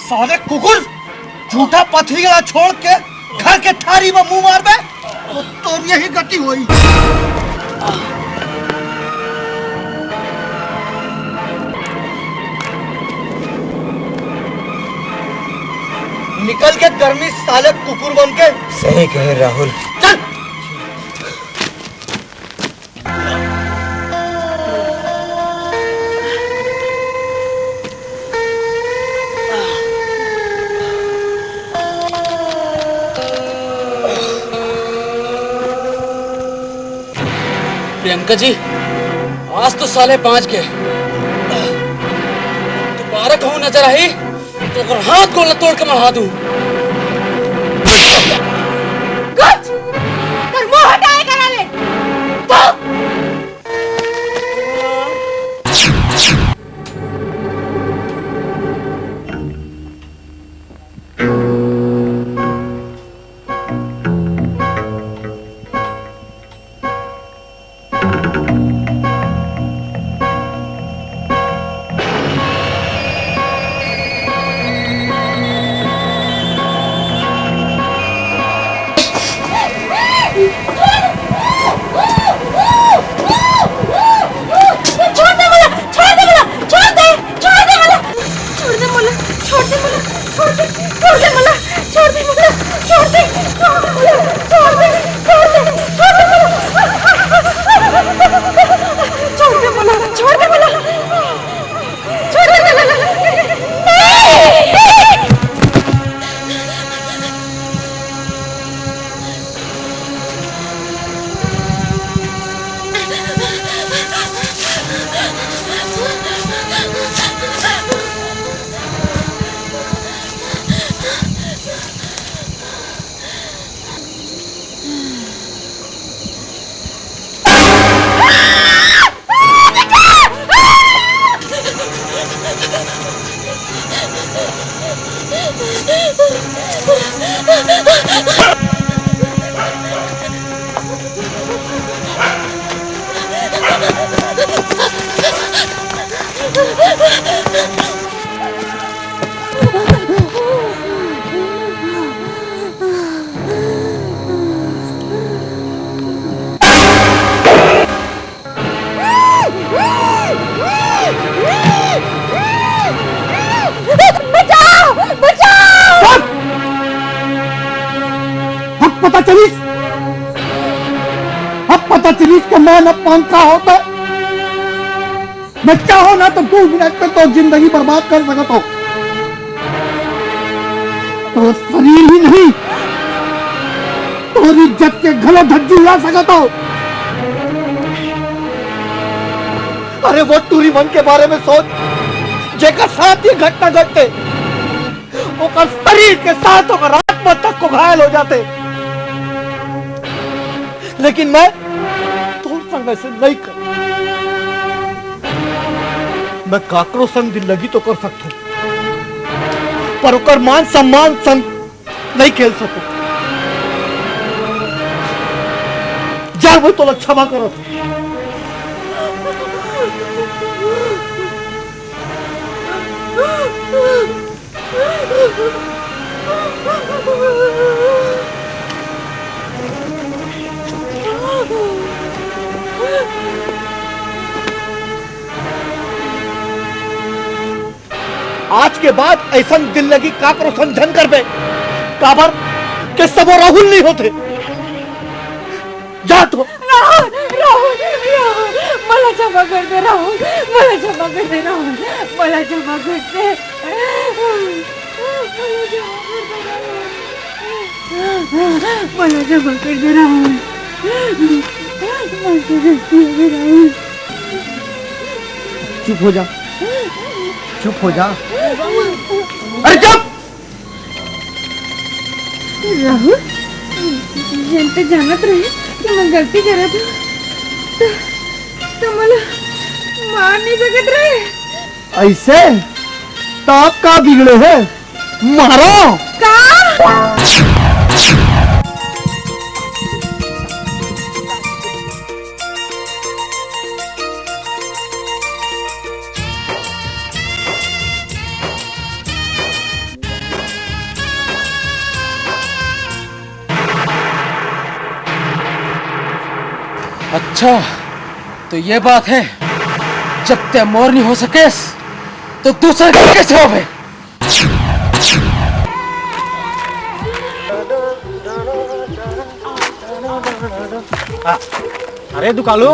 साले कुकुर, झूठा पथरी गला छोड़ के घर के थारी में मुंह मार बे तो यही गति हुई। निकल के गर्मी साले कुकुर बन के। सही कहे राहुल। चल। प्रियंका जी, आज तो साले 5 के दोबारा कहूँ नजर आई तो अगर हाथ गोला तोड़ के मरा दूं। कुछ कर मुंह हटाए करा ले। चलिस, अब पता चलिस कि मैं न पंखा होता। मैं चाहो ना तो 2 मिनट में तो जिंदगी बर्बाद कर सकता हूं। तो शरीर ही नहीं, तो इज्जत के गले धज्जी उड़ा सकता हूं। अरे वो टूरी मन के बारे में सोच, जेकर साथ ये घटना घटते, ओकर शरीर के साथ ओकर आत्मा तक को घायल हो जाते। लेकिन मैं तो संग ऐसे नहीं कर। मैं काकरो संग दिल लगी तो कर सकता हूं, पर ओकर मान सम्मान संग नहीं खेल सकता। जा वो तो क्षमा करो। आज के बाद ऐसा दिल लगी काकरो समझन कर बे काबर के सब राहुल नहीं होते। जा तो राहुल राहुल राहुल मला क्षमा कर दे राहुल, मला क्षमा कर दे राहुल, मला क्षमा कर दे, मला क्षमा कर दे राहुल, राहुल। चुप हो जा, चुप हो जा। अरे चुप। राहुल जनते जानत रहे कि मैं गलती करा था, तो मला मार नहीं सकत रहे। ऐसे तो आप का बिगड़े हैं, मारो का? अच्छा तो ये बात है, जब ते मोर नहीं हो सकेस तो दूसरे कैसे हो गए? अरे दुकालू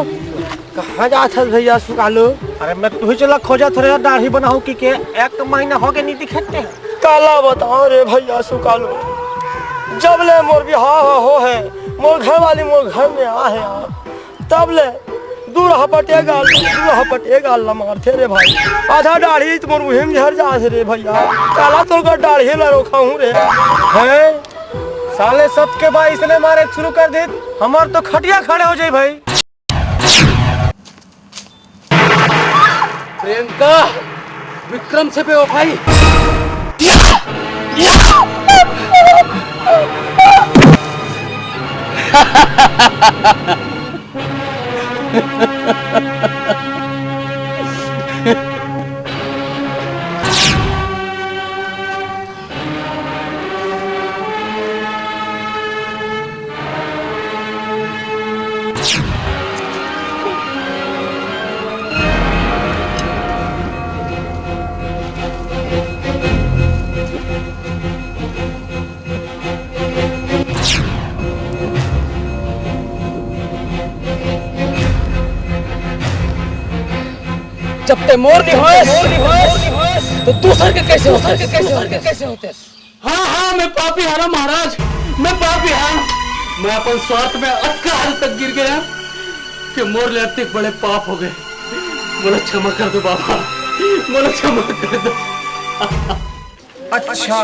कहाँ जा था भैया सुकालू? अरे मैं तू ही चला खोजा थोड़ा दाढ़ी बनाऊ की के 1 महीना हो गए नहीं दिखते। काला बताओ रे भैया सुकालू, जब ले मोर बिहाव हो है, मोर घर वाली मोर घर में आ है, तब ले दूर हपटेगा मारते रे भाई। आधा दाढ़ी तो मोर मुहिम झर जा रे भैया। काला तो का दाढ़ी ला रोका हूँ रे हैं। साले सबके भाई इसने मारे शुरू कर दे, हमार तो खटिया खड़े हो जाए भाई। प्रियंका विक्रम से बेवफाई। जब ते मोर नहीं होएस तो दूसर के कैसे होते? हाँ मैं पापी हारा महाराज, मैं पापी हारा। मैं अपन स्वार्थ में अटका हाल तक गिर गया कि मोर ले अतिक बड़े पाप हो गए। मोला क्षमा कर दो बाबा, मोला क्षमा कर दो। अच्छा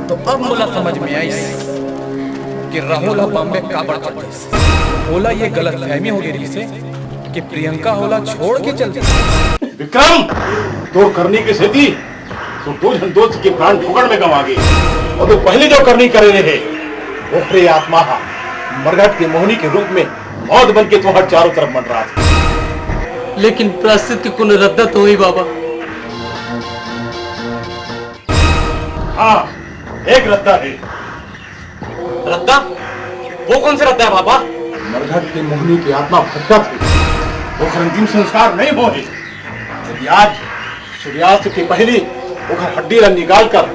तो अब मोला समझ में आई कि राहुल बॉम्बे काबड़ करते बोला ये गलत फहमी हो गई से कि प्रियंका होला छोड़ के चलती। विक्रम तो करनी की सेती तो 2 जन दोस्त के प्राण फुकड़ में गंवा गए, और तो पहले जो करनी करे रहे वो प्रिय आत्मा मरघट के मोहनी के रूप में मौत बन के तुम्हारे चारों तरफ मंड रहा था। लेकिन प्रायश्चित की कुल रद्दत हुई बाबा। हाँ एक रद्दा है। रद्दा? वो कौन से रद्दा है बाबा? मरघट के मोहनी की आत्मा भटका थी, वो अंतिम संस्कार नहीं हो रही। यदि आज सूर्यास्त की पहली वो हड्डी निकाल कर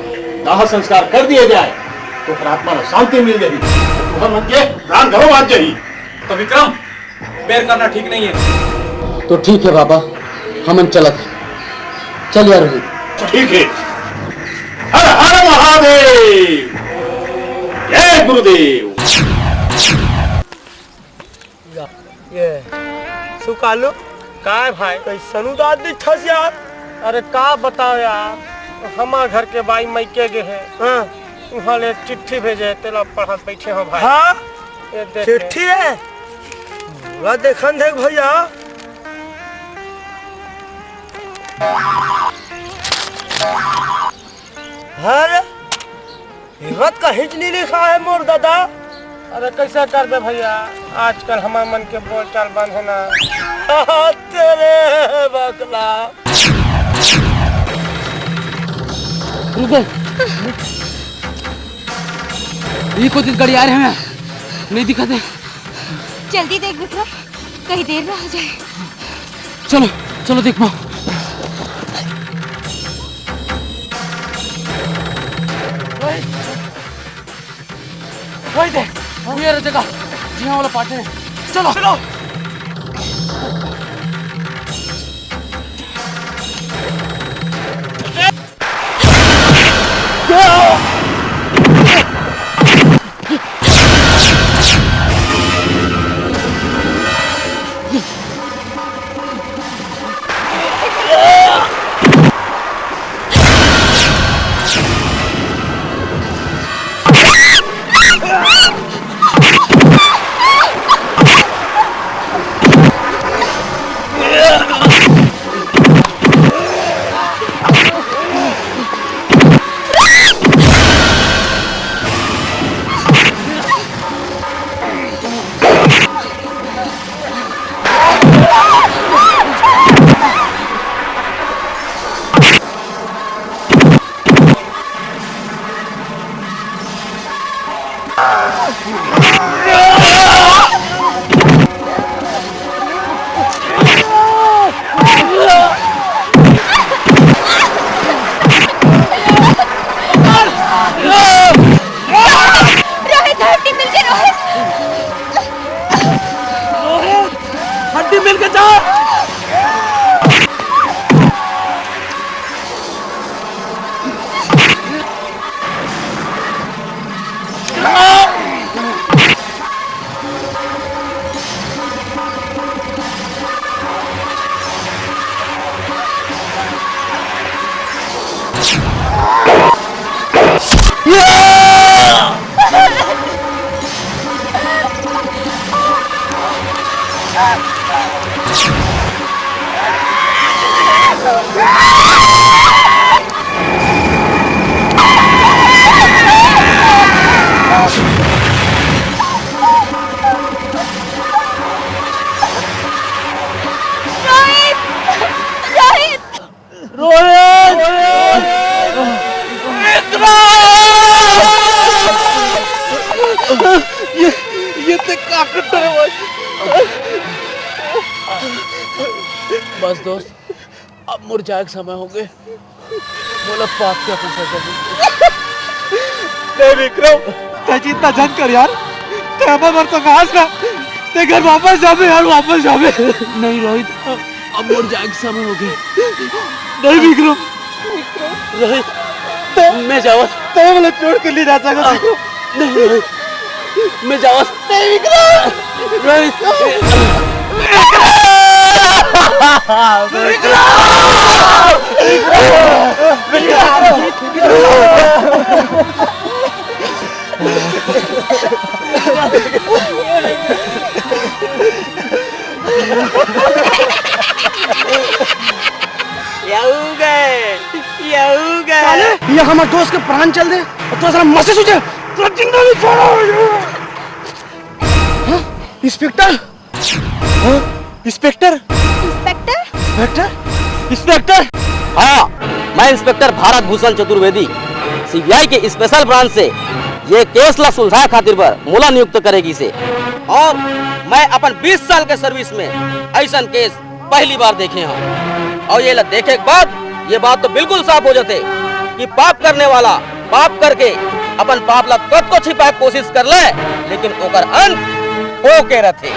दाह संस्कार कर दिए जाए तो फिर आत्मा को शांति मिल जाएगी, घर मन के प्राण घरों बात जाई। तो विक्रम बेर करना ठीक नहीं है। तो ठीक है बाबा, हमन चलत है। चल यार रोहित। ठीक है। हर हर महादेव, जय गुरुदेव। ये सुकालू काय भाई कैसनु दाद दिखस यार। अरे का बताओ यार, हमार घर के बाई मैके गे है। हाँ? वहाँ ले चिट्ठी भेजे तेला पढ़त बैठे हो भाई। हाँ? ये चिट्ठी है पूरा देखन देख भैया। अरे हिम्मत का हिच नहीं लिखा है मोर दादा। अरे कैसे कर दे भैया, आजकल हमारे मन के बोल चाल बंद है ना। तेरे बकला ये कुछ गाड़ी आ रहे हैं, नहीं दिखाते। जल्दी देख विक्रम, कहीं देर ना हो जाए। चलो चलो देख पाओ। ये जगह जी हाँ वाला पार्टनर है। चलो चलो। बस दोस्त, अब मुरझाए समय हो गए। बोला पाप क्या पूछा नहीं विक्रम, त्याची इतना जंग कर यार। ते अब मर तो घास ना, ते घर वापस जावे यार, वापस जावे। नहीं रोहित, अब मुरझाए समय हो गए। नहीं विक्रम, रोहित मैं जावत। तो मतलब छोड़ के ले जा सकता। नहीं रोहित, मैं जावत। नहीं विक्रम, रोहित ये हमारे दोस्त के प्राण चल दे और तो जरा मसे सोचे तो जिंदा नहीं छोड़ो। Inspector, inspector, inspector, inspector, inspector. हाँ, मैं इंस्पेक्टर भारत भूषण चतुर्वेदी सीबीआई के स्पेशल ब्रांच से ये केस ला सुलझाए खातिर पर मुला नियुक्त करेगी से। और मैं अपन 20 साल के सर्विस में ऐसा केस पहली बार देखे हैं। और ये ला देखे के बाद ये बात तो बिल्कुल साफ हो जाते कि पाप करने वाला पाप करके अपन पाप ला कब को छिपाए कोशिश कर ले, लेकिन ओकर अंत हो के रथे।